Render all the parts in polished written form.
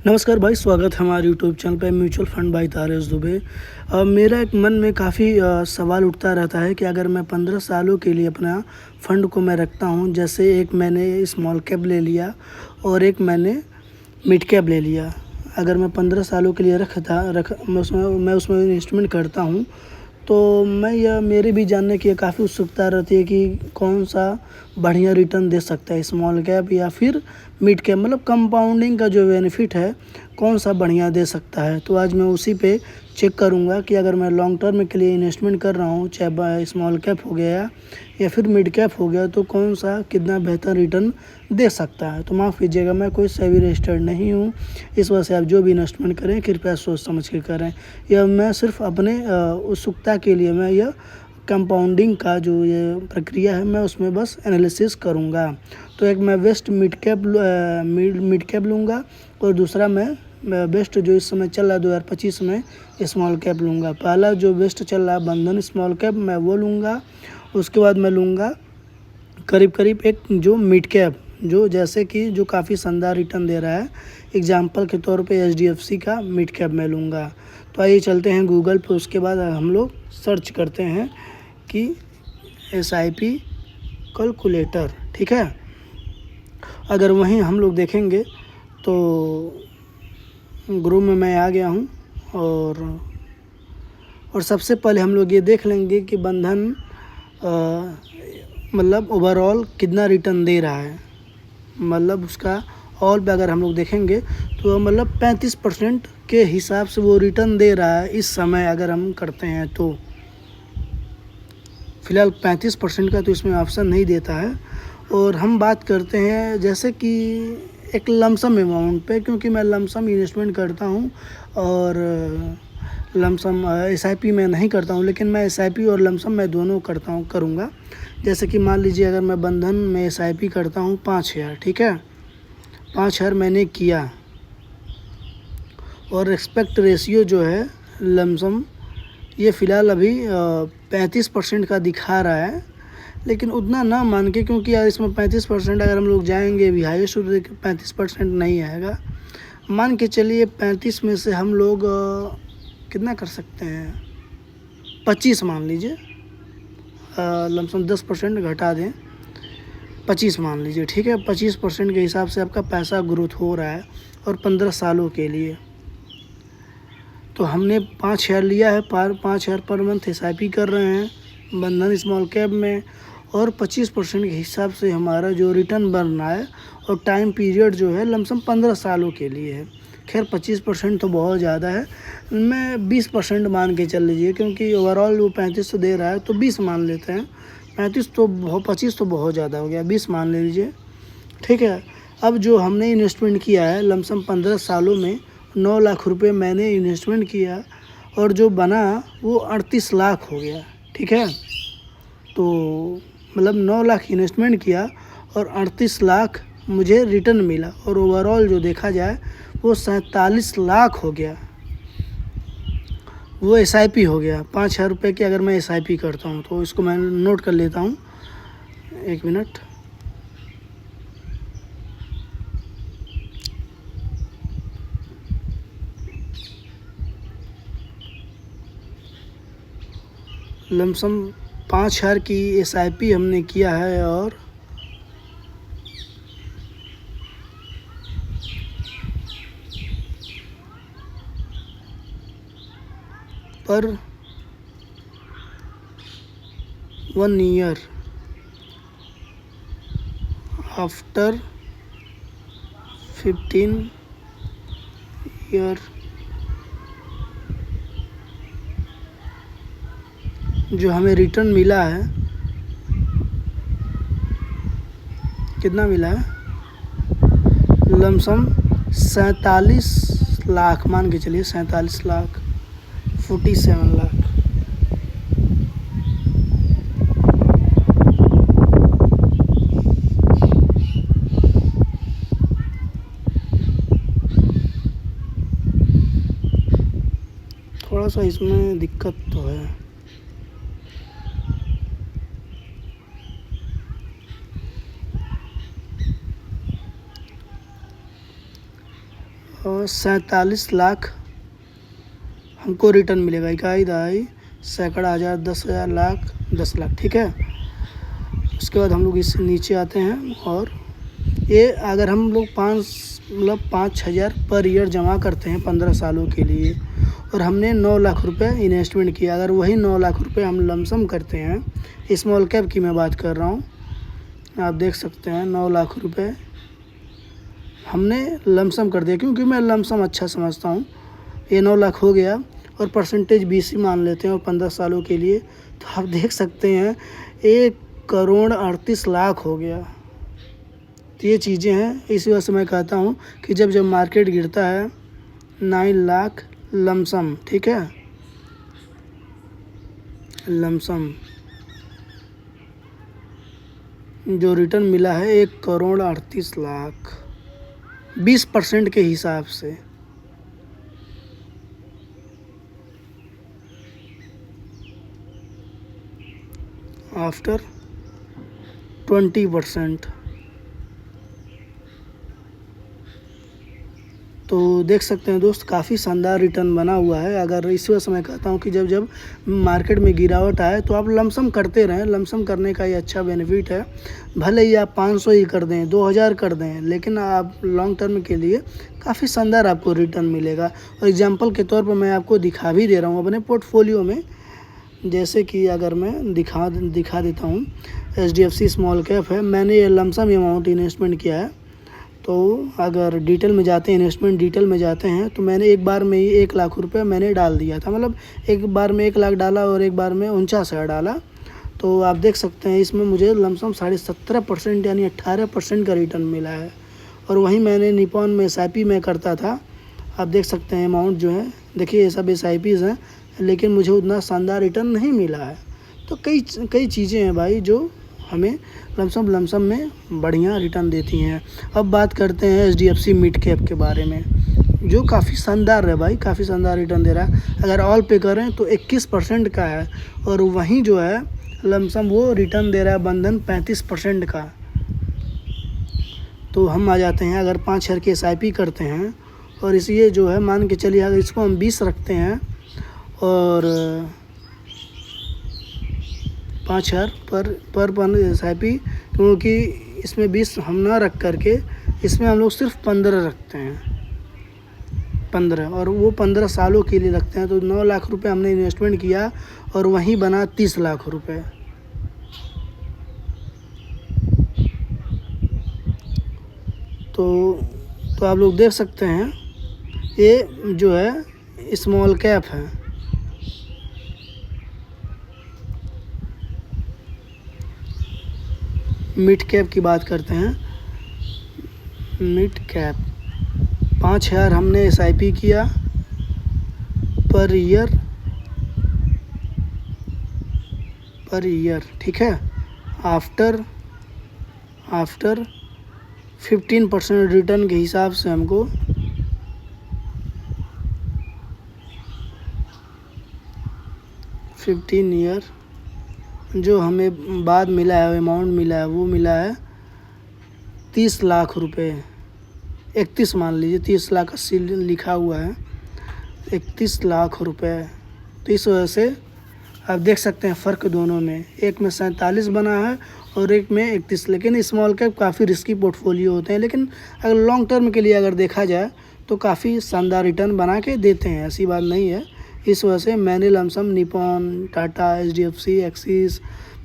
नमस्कार भाई, स्वागत है हमारे यूट्यूब चैनल पे mutual fund by Taresh Dubey. मेरा एक मन में काफ़ी सवाल उठता रहता है कि अगर मैं 15 सालों के लिए अपना फ़ंड को मैं रखता हूँ, जैसे एक मैंने स्मॉल कैप ले लिया और एक मैंने मिड कैप ले लिया। अगर मैं 15 सालों के लिए मैं उसमें इन्वेस्टमेंट करता हूँ, तो मेरे भी जानने की काफ़ी उत्सुकता रहती है कि कौन-सा बढ़िया रिटर्न दे सकता है, स्मॉल कैप या फिर मिड कैप, मतलब कंपाउंडिंग का जो बेनिफिट है, कौन-सा बढ़िया दे सकता है। तो आज मैं उसी पे चेक करूँगा कि अगर मैं लॉन्ग टर्म के लिए इन्वेस्टमेंट कर रहा हूँ, चाहे स्मॉल कैप हो गया या फिर मिड कैप हो गया, तो कौन-सा कितना बेहतर रिटर्न दे सकता है। तो माफ़ कीजिएगा, मैं कोई सेबी रजिस्टर्ड नहीं हूँ, इस वजह से आप जो भी इन्वेस्टमेंट करें कृपया सोच समझ के करें। यह मैं सिर्फ अपने उत्सुकता के लिए मैं यह कंपाउंडिंग का जो ये प्रक्रिया है, मैं उसमें बस एनालिसिस करूँगा। तो एक मैं मिड कैप लूँगा और दूसरा मैं बेस्ट जो इस समय चल रहा है 2025 में स्मॉल कैप लूँगा। पहला जो बेस्ट चल रहा है बंधन स्मॉल कैप, मैं वो लूँगा। उसके बाद मैं लूँगा करीब एक जो मिड कैप, जो जैसे कि जो काफ़ी शानदार रिटर्न दे रहा है। एग्जांपल के तौर पे एचडीएफसी का मिड कैप मैं लूँगा। तो आइए चलते हैं गूगल पे, उसके बाद हम लोग सर्च करते हैं कि एसआईपी कैलकुलेटर, ठीक है। अगर वहीं हम लोग देखेंगे तो ग्रुप में मैं आ गया हूँ और सबसे पहले हम लोग ये देख लेंगे कि बंधन मतलब ओवरऑल कितना रिटर्न दे रहा है। मतलब उसका ऑल पे अगर हम लोग देखेंगे तो मतलब 35% के हिसाब से वो रिटर्न दे रहा है इस समय, अगर हम करते हैं तो। फ़िलहाल 35% का तो इसमें ऑप्शन नहीं देता है। और हम बात करते हैं जैसे कि एक लमसम अमाउंट पे, क्योंकि मैं लमसम इन्वेस्टमेंट करता हूँ और लमसम एसआईपी मैं नहीं करता हूँ, लेकिन मैं एसआईपी और लमसम मैं दोनों करूँगा। जैसे कि मान लीजिए अगर मैं बंधन में एसआईपी करता हूँ 5,000, ठीक है, 5,000 मैंने किया और एक्सपेक्ट रेशियो जो है लमसम ये फ़िलहाल अभी 35% का दिखा रहा है, लेकिन उतना ना मान के, क्योंकि यार इसमें 35% अगर हम लोग जाएंगे भी हाईएस्ट तो 35% नहीं आएगा। मान के चलिए 35 में से हम लोग कितना कर सकते हैं, 25 मान लीजिए, लमसम 10% घटा दें, 25 मान लीजिए, ठीक है। 25% के हिसाब से आपका पैसा ग्रोथ हो रहा है और 15 सालों के लिए। तो हमने 5,000 लिया है, 5,000 पर मंथ एसआईपी कर रहे हैं बंधन स्मॉल कैप में, और 25% के हिसाब से हमारा जो रिटर्न बन रहा है और टाइम पीरियड जो है लमसम 15 सालों के लिए है। खैर 25% तो बहुत ज़्यादा है, मैं 20% मान के चल लीजिए, क्योंकि ओवरऑल वो 35 तो दे रहा है, तो 20 मान लेते हैं। 25 तो बहुत ज़्यादा हो गया, 20 मान ले लीजिए, ठीक है। अब जो हमने इन्वेस्टमेंट किया है लमसम 15 सालों में 9 लाख रुपए मैंने इन्वेस्टमेंट किया और जो बना वो 38 लाख हो गया, ठीक है। तो मतलब 9 लाख इन्वेस्टमेंट किया और 38 लाख मुझे रिटर्न मिला, और ओवरऑल जो देखा जाए वो 47 लाख हो गया। वो एसआईपी हो गया 5,000 रुपये की। अगर मैं एसआईपी करता हूँ तो इसको मैं नोट कर लेता हूँ, 1 मिनट। लमसम 5,000 की एसआईपी हमने किया है और पर 1 ईयर आफ्टर 15 ईयर जो हमें रिटर्न मिला है, कितना मिला है, लमसम 47 लाख मान के चलिए, 47 लाख, 47 लाख। थोड़ा सा इसमें दिक्कत तो है। और 47 लाख हमको रिटर्न मिलेगा। इकाई दहाई सैकड़ा हज़ार 10,000 लाख 10 लाख, ठीक है। उसके बाद हम लोग इस नीचे आते हैं, और ये अगर हम लोग 5,000 पर ईयर जमा करते हैं 15 सालों के लिए, और हमने 9 लाख रुपए इन्वेस्टमेंट किया, अगर वही 9 लाख रुपए हम लमसम करते हैं, स्मॉल कैप की मैं बात कर रहा हूँ, आप देख सकते हैं 9 लाख रुपए हमने लमसम कर दिया, क्योंकि मैं लमसम अच्छा समझता हूँ। ये 9 लाख हो गया, और परसेंटेज 20 ही मान लेते हैं, और 15 सालों के लिए, तो आप देख सकते हैं 1,38,00,000 हो गया। तो ये चीज़ें हैं, इस वजह से मैं कहता हूँ कि जब जब मार्केट गिरता है 9 लाख लमसम, ठीक है, लमसम जो रिटर्न मिला है 1,38,00,000 20% के हिसाब से। आफ्टर 20%, तो देख सकते हैं दोस्त, काफ़ी शानदार रिटर्न बना हुआ है। अगर इस वजह से मैं कहता हूँ कि जब जब मार्केट में गिरावट आए तो आप लमसम करते रहें। लमसम करने का ये अच्छा बेनिफिट है, भले ही आप 500 ही कर दें, 2,000 कर दें, लेकिन आप लॉन्ग टर्म के लिए काफ़ी शानदार आपको रिटर्न मिलेगा। और एग्जांपल के तौर पर मैं आपको दिखा भी दे रहा हूँ अपने पोर्टफोलियो में, जैसे कि अगर मैं दिखा देता हूँ, HDFC स्मॉल कैप है, मैंने ये लमसम अमाउंट इन्वेस्टमेंट किया है। तो अगर डिटेल में जाते हैं, इन्वेस्टमेंट डिटेल में जाते हैं, तो मैंने एक बार में ही 1 लाख रुपये मैंने डाल दिया था, मतलब एक बार में 1 लाख डाला और एक बार में 49,000 डाला। तो आप देख सकते हैं इसमें मुझे लमसम 17.5% यानी 18% का रिटर्न मिला है। और वहीं मैंने निपॉन में SIP में करता था, आप देख सकते हैं अमाउंट जो है, देखिए ये सब SIPs हैं, लेकिन मुझे उतना शानदार रिटर्न नहीं मिला है। तो कई चीज़ें हैं भाई जो हमें लमसम में बढ़िया रिटर्न देती हैं। अब बात करते हैं HDFC मिड कैप के बारे में, जो काफ़ी शानदार है भाई, काफ़ी शानदार रिटर्न दे रहा है। अगर ऑल पे करें तो 21% का है, और वहीं जो है लमसम वो रिटर्न दे रहा है बंधन 35% का। तो हम आ जाते हैं, अगर 5,000 की SIP करते हैं, और इसलिए जो है मान के चलिए अगर इसको हम 20 रखते हैं, और 5,000 पर SIP, क्योंकि इसमें 20 हम ना रख करके इसमें हम लोग सिर्फ 15 रखते हैं, 15, और वो 15 सालों के लिए रखते हैं। तो 9 लाख रुपए हमने इन्वेस्टमेंट किया, और वहीं बना 30 लाख रुपए। तो आप लोग देख सकते हैं ये जो है स्मॉल कैप है। मिड कैप की बात करते हैं, मिड कैप 5,000 हमने SIP किया पर ईयर, ठीक है। आफ्टर 15% रिटर्न के हिसाब से हमको 15 ईयर जो हमें बाद मिला है, अमाउंट मिला है, वो मिला है 30 लाख रुपए, 31 मान लीजिए, 30 लाख 80 लिखा हुआ है, 31 लाख रुपए। तो इस वजह से आप देख सकते हैं फ़र्क दोनों में, एक में 47 बना है और एक में 31। लेकिन स्मॉल कैप काफ़ी रिस्की पोर्टफोलियो होते हैं, लेकिन अगर लॉन्ग टर्म के लिए अगर देखा जाए तो काफ़ी शानदार रिटर्न बना के देते हैं, ऐसी बात नहीं है। इस वजह से मैंने lump sum Nippon, Tata, HDFC, axis,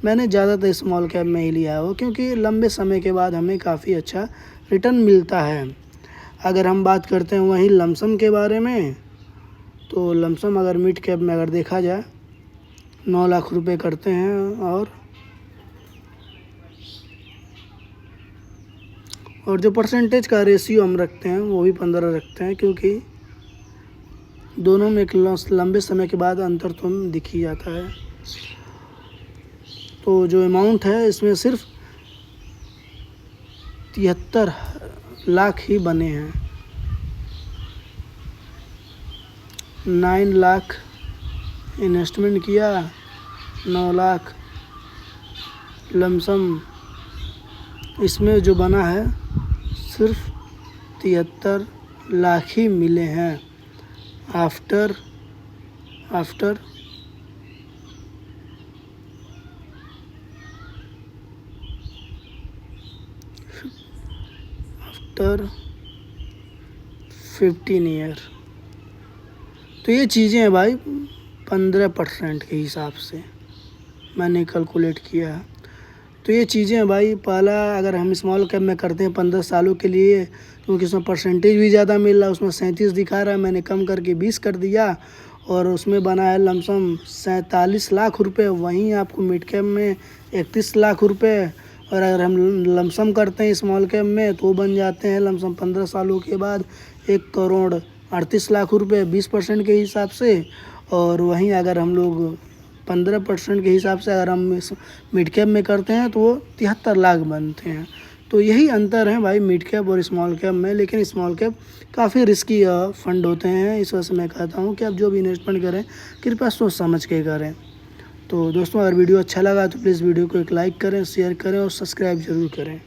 मैंने ज़्यादातर स्मॉल कैप में ही लिया हो, क्योंकि लंबे समय के बाद हमें काफ़ी अच्छा रिटर्न मिलता है। अगर हम बात करते हैं वहीं लमसम के बारे में, तो लमसम अगर मिड कैप में अगर देखा जाए 9 लाख रुपए करते हैं, और जो परसेंटेज का रेशियो हम रखते हैं वो भी 15 रखते हैं, क्योंकि दोनों में एक लंबे समय के बाद अंतर तो दिख ही जाता है। तो जो अमाउंट है इसमें सिर्फ 73 लाख ही बने हैं। 9 लाख इन्वेस्टमेंट किया, 9 लाख लमसम, इसमें जो बना है सिर्फ 73 लाख ही मिले हैं आफ्टर आफ्टर 15 ईयर। तो ये चीज़ें हैं भाई 15% के हिसाब से मैंने कैलकुलेट किया है। तो ये चीज़ें हैं भाई। पहला अगर हम स्मॉल कैप में करते हैं 15 सालों के लिए, क्योंकि उसमें परसेंटेज भी ज़्यादा मिल रहा है, उसमें 37 दिखा रहा है, मैंने कम करके 20 कर दिया और उसमें बना है लमसम 47 लाख रुपए। वहीं आपको मिड कैप में 31 लाख रुपए, और अगर हम लमसम करते हैं स्मॉल कैप में तो बन जाते हैं लमसम 15 सालों के बाद 1,38,00,000 रुपए 20% के हिसाब से। और वहीं अगर हम लोग 15% के हिसाब से अगर हम मिड कैप में करते हैं तो वो 73 लाख बनते हैं। तो यही अंतर है भाई मिड कैप और स्मॉल कैप में। लेकिन स्मॉल कैप काफ़ी रिस्की फंड होते हैं, इस वजह से मैं कहता हूँ कि आप जो भी इन्वेस्टमेंट करें कृपया सोच समझ के करें। तो दोस्तों, अगर वीडियो अच्छा लगा तो प्लीज़ वीडियो को एक लाइक करें, शेयर करें और सब्सक्राइब ज़रूर करें।